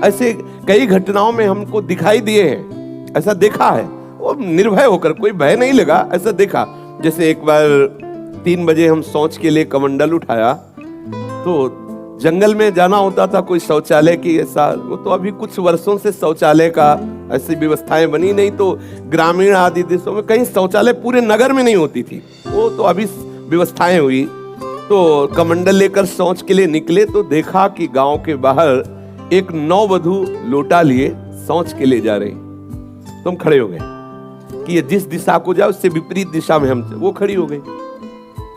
ऐसे कई घटनाओं में हमको दिखाई दिए हैं, ऐसा देखा है। वो निर्भय होकर, कोई भय नहीं लगा, ऐसा देखा। जैसे एक बार 3 बजे हम शौच के लिए कमंडल उठाया, तो जंगल में जाना होता था, कोई शौचालय की ऐसा, वो तो अभी कुछ वर्षों से शौचालय का ऐसी व्यवस्थाएं बनी नहीं, तो ग्रामीण आदि देशों में कहीं शौचालय पूरे नगर में नहीं होती थी, वो तो अभी व्यवस्थाएं हुई। तो कमंडल लेकर शौच के लिए निकले, तो देखा कि गांव के बाहर एक नववधू लोटा लिए शौच के लिए जा रही। तो हम खड़े हो गए कि ये जिस दिशा को जाए उससे विपरीत दिशा में हम, वो खड़ी हो गई।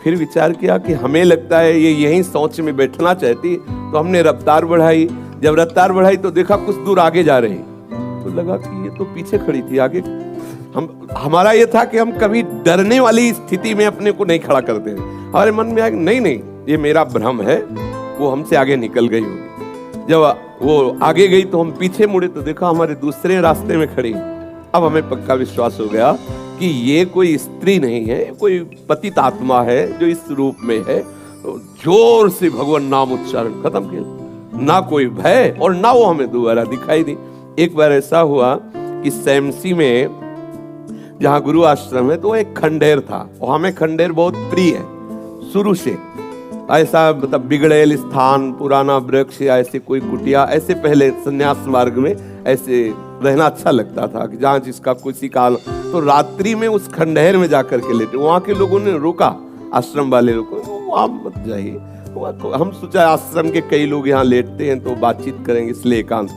फिर विचार किया कि हमें लगता है ये यहीं शौच में बैठना चाहती, तो हमने रफ्तार बढ़ाई। जब रफ्तार बढ़ाई तो देखा कुछ दूर आगे जा रही, तो लगा कि ये तो पीछे खड़ी थी, आगे। हमारा ये था कि हम कभी डरने वाली स्थिति में अपने को नहीं खड़ा करते हैं। हमारे मन में आया नहीं, ये मेरा भ्रम है, वो हमसे आगे निकल गई होगी। जब वो आगे गई तो हम पीछे मुड़े, तो देखा हमारे दूसरे रास्ते में खड़ी। अब हमें पक्का विश्वास हो गया कि ये कोई स्त्री नहीं है, कोई पतित आत्मा है जो इस रूप में है। तो जोर से भगवान नाम उच्चारण खत्म किया, ना कोई भय और ना वो हमें दोबारा दिखाई दी। एक बार ऐसा हुआ कि सैमसी में, जहाँ गुरु आश्रम है, तो एक खंडेर था, और हमें खंडेर बहुत प्रिय है शुरू से। ऐसा मतलब बिगड़ेल स्थान, पुराना वृक्ष या ऐसे कोई कुटिया, ऐसे पहले संन्यास मार्ग में ऐसे रहना अच्छा लगता था कि जहाँ जिसका किसी काल। तो रात्रि में उस खंडहर में जाकर के लेटे, वहाँ के लोगों ने रोका, आश्रम वाले लोगों ने, वहाँ मत जाइए। हम सोचा आश्रम के कई लोग यहाँ लेटते हैं तो बातचीत करेंगे, इसलिए एकांत।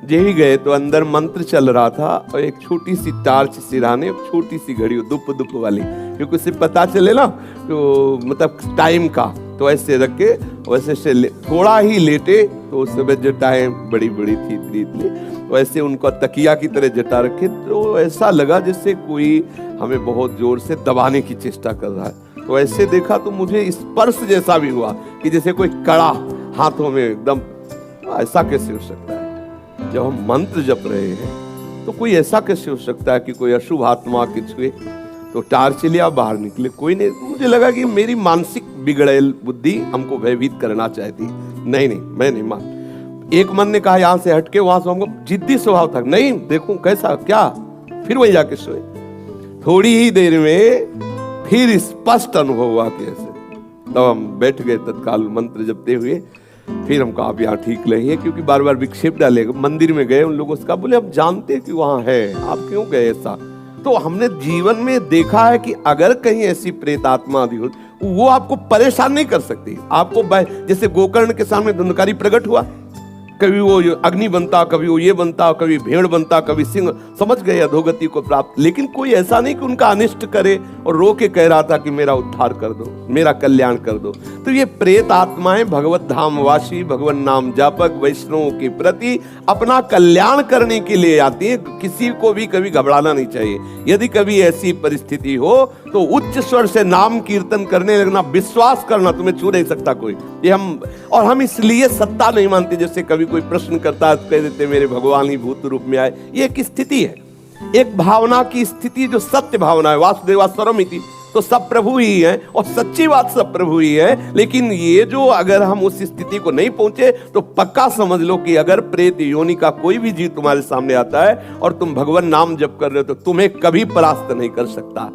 यही गए तो अंदर मंत्र चल रहा था, और एक छोटी सी टार्च सिराने, छोटी सी घड़ी दुप दुप वाली, क्योंकि उससे पता चले ना तो मतलब टाइम का। तो ऐसे रख के वैसे से थोड़ा ही लेटे, तो उस समय जटाएं बड़ी बड़ी थी, तो ऐसे उनको तकिया की तरह जटा रखे। तो ऐसा लगा जैसे कोई हमें बहुत जोर से दबाने की चेष्टा कर रहा है। तो ऐसे देखा तो मुझे स्पर्श जैसा भी हुआ कि जैसे कोई कड़ा हाथों में एकदम। ऐसा कैसे हो सकता है? जब हम मंत्र जप रहे हैं तो कोई ऐसा कैसे हो सकता है कि कोई अशुभ आत्मा के छुए? तो टार्च लिया, बाहर निकले, कोई नहीं। मुझे लगा कि मेरी मानसिक बिगड़ेल बुद्धि हमको भयभीत करना चाहती। नहीं, मैं नहीं मान। एक मन ने कहा यहाँ से हटके, वहां से हमको जिद्दी स्वभाव था, नहीं देखूं कैसा क्या। फिर वही जाके सोए। थोड़ी ही देर में फिर स्पष्ट अनुभव हुआ कैसे, तब हम बैठ गए तत्काल मंत्र जपते हुए। फिर हम कहा आप यहाँ ठीक नहीं है, क्योंकि बार बार विक्षेप डालेगा। मंदिर में गए, उन लोगों से कहा, बोले हम जानते कि वहां है, आप क्यों गए ऐसा? तो हमने जीवन में देखा है कि अगर कहीं ऐसी प्रेत आत्मा आदि हो, वो आपको परेशान नहीं कर सकती। आपको जैसे गोकर्ण के सामने धुंधकारी प्रकट हुआ, कभी वो अग्नि बनता, कभी वो ये बनता, कभी भेड़ बनता, कभी सिंह, समझ गए अधोगति को प्राप्त। लेकिन कोई ऐसा नहीं कि उनका अनिष्ट करे और रो के कह रहा था कि मेरा उद्धार कर दो, मेरा कल्याण कर दो। तो ये प्रेत आत्माएं भगवत धाम वासी, भगवान नाम जापक वैष्णवों के प्रति अपना कल्याण करने के लिए आती है। किसी को भी कभी घबराना नहीं चाहिए। यदि कभी ऐसी परिस्थिति हो तो उच्च स्वर से नाम कीर्तन करने लगना, विश्वास करना, तुम्हें छू नहीं सकता कोई। ये हम इसलिए सत्ता नहीं मानते। जैसे कभी कोई प्रश्न करता है तो कह देते मेरे भगवान ही भूत रूप में आए। ये एक स्थिति है, एक भावना की स्थिति जो सत्य भावना है। वासुदेवा सर्वमिति, तो सब प्रभु ही है, और सच्ची बात सब प्रभु ही है। लेकिन ये जो अगर हम उस स्थिति को नहीं पहुंचे तो पक्का समझ लो कि अगर प्रेत योनि का कोई भी जीव तुम्हारे सामने आता है और तुम भगवान नाम जप कर रहे हो तो तुम्हें कभी परास्त नहीं कर सकता।